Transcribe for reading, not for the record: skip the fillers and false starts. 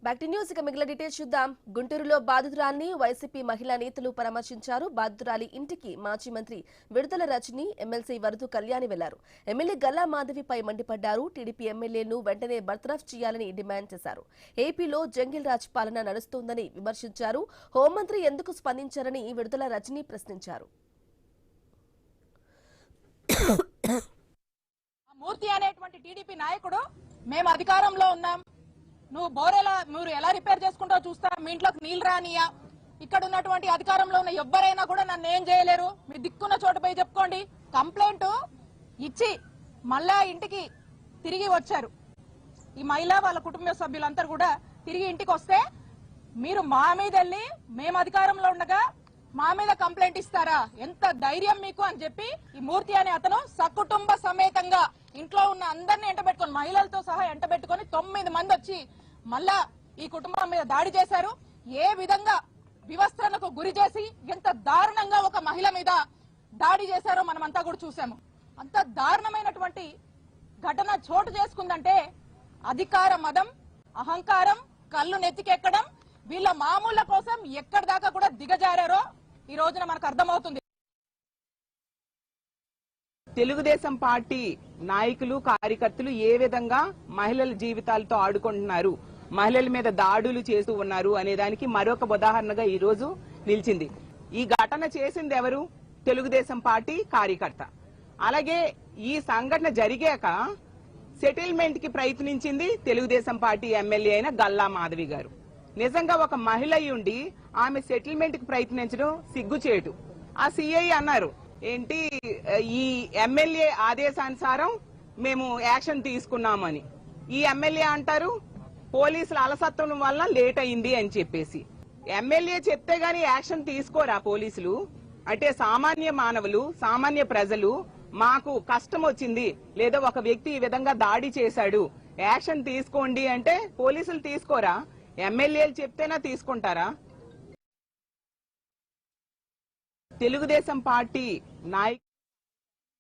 Back to news. ఇక మిగిలిన details చూద్దాం. గుంటూరులో బాధితురాల్ని వైసీపీ మహిళా నేతలు పరామర్శించారు. బాధితురాలి ఇంటికి మాజీ మంత్రి విడుదల రజని, ఎమ్మెల్సీ వరదు కళ్యాణి వెళ్లారు. ఎమ్మెల్యే గల్లా మాధవిపై మండిపడ్డారు. టీడీపీ ఎమ్మెల్యేను వెంటనే బర్తరఫ్ చేయాలని డిమాండ్ చేశారు. ఏపీలో జంగిల్ రాజ్ పాలన నడుస్తోందని విమర్శించారు. హోంమంత్రి ఎందుకు స్పందించారని విడుదల రజని ప్రశ్నించారు. మూర్తి అనేటువంటి టీడీపీ నాయకుడు మేము అధికారంలో ఉన్నాం, నువ్వు మీరు ఎలా రిపేర్ చేసుకుంటావు చూస్తా, మీ ఇంట్లోకి నీళ్ళు రానియా, ఇక్కడ ఉన్నటువంటి అధికారంలో ఉన్న ఎవ్వరైనా కూడా నన్ను ఏం చేయలేరు, మీ దిక్కున్న చోటుపై చెప్పుకోండి. కంప్లైంట్ ఇచ్చి మళ్ళా ఇంటికి తిరిగి వచ్చారు. ఈ మహిళ వాళ్ళ కుటుంబ సభ్యులందరూ కూడా తిరిగి ఇంటికి వస్తే మీరు మా మీద వెళ్ళి మేము అధికారంలో ఉండగా మా మీద కంప్లైంట్ ఇస్తారా, ఎంత ధైర్యం మీకు అని చెప్పి ఈ మూర్తి అనే అతను సకుటుంబ సమేతంగా ఇంట్లో ఉన్న అందరినీ ఎంటబెట్టుకుని, మహిళలతో సహా ఎంటబెట్టుకుని 9 మంది వచ్చి మళ్ళా ఈ కుటుంబం మీద దాడి చేశారు. ఏ విధంగా వివస్త్రణకు గురి చేసి ఎంత దారుణంగా ఒక మహిళ మీద దాడి చేశారో మనమంతా కూడా చూసాము. అంత దారుణమైనటువంటి ఘటన చోటు చేసుకుందంటే అధికార మదం, అహంకారం, కళ్ళు నెత్తికెక్కడం, వీళ్ళ మామూళ్ళ కోసం ఎక్కడి దాకా కూడా దిగజారారో ఈ రోజున మనకు అర్థమవుతుంది. తెలుగుదేశం పార్టీ నాయకులు, కార్యకర్తలు ఏ విధంగా మహిళల జీవితాలతో ఆడుకుంటున్నారు, మహిళల మీద దాడులు చేస్తూ ఉన్నారు అనే దానికి మరొక ఉదాహరణగా ఈ రోజు నిలిచింది. ఈ ఘటన చేసింది ఎవరు? తెలుగుదేశం పార్టీ కార్యకర్త. అలాగే ఈ సంఘటన జరిగాక సెటిల్మెంట్ కి ప్రయత్నించింది తెలుగుదేశం పార్టీ ఎమ్మెల్యే అయిన గల్లా మాధవి గారు. నిజంగా ఒక మహిళ ఉండి ఆమె సెటిల్మెంట్ కి ప్రయత్నించడం సిగ్గుచేటు. ఆ సిఐ అన్నారు ఏంటి, ఈ ఎమ్మెల్యే ఆదేశానుసారం మేము యాక్షన్ తీసుకున్నామని. ఈ ఎమ్మెల్యే అంటారు పోలీసుల అలసత్వం వల్ల లేట్ అయింది అని చెప్పేసి. ఎమ్మెల్యే చెప్తే గానీ యాక్షన్ తీసుకోరా పోలీసులు? అంటే సామాన్య మానవులు, సామాన్య ప్రజలు మాకు కష్టం వచ్చింది లేదా ఒక వ్యక్తి ఈ విధంగా దాడి చేశాడు, యాక్షన్ తీసుకోండి అంటే పోలీసులు తీసుకోరా? ఎమ్మెల్యేలు చెప్తేనా తీసుకుంటారా? తెలుగుదేశం పార్టీ నాయకులు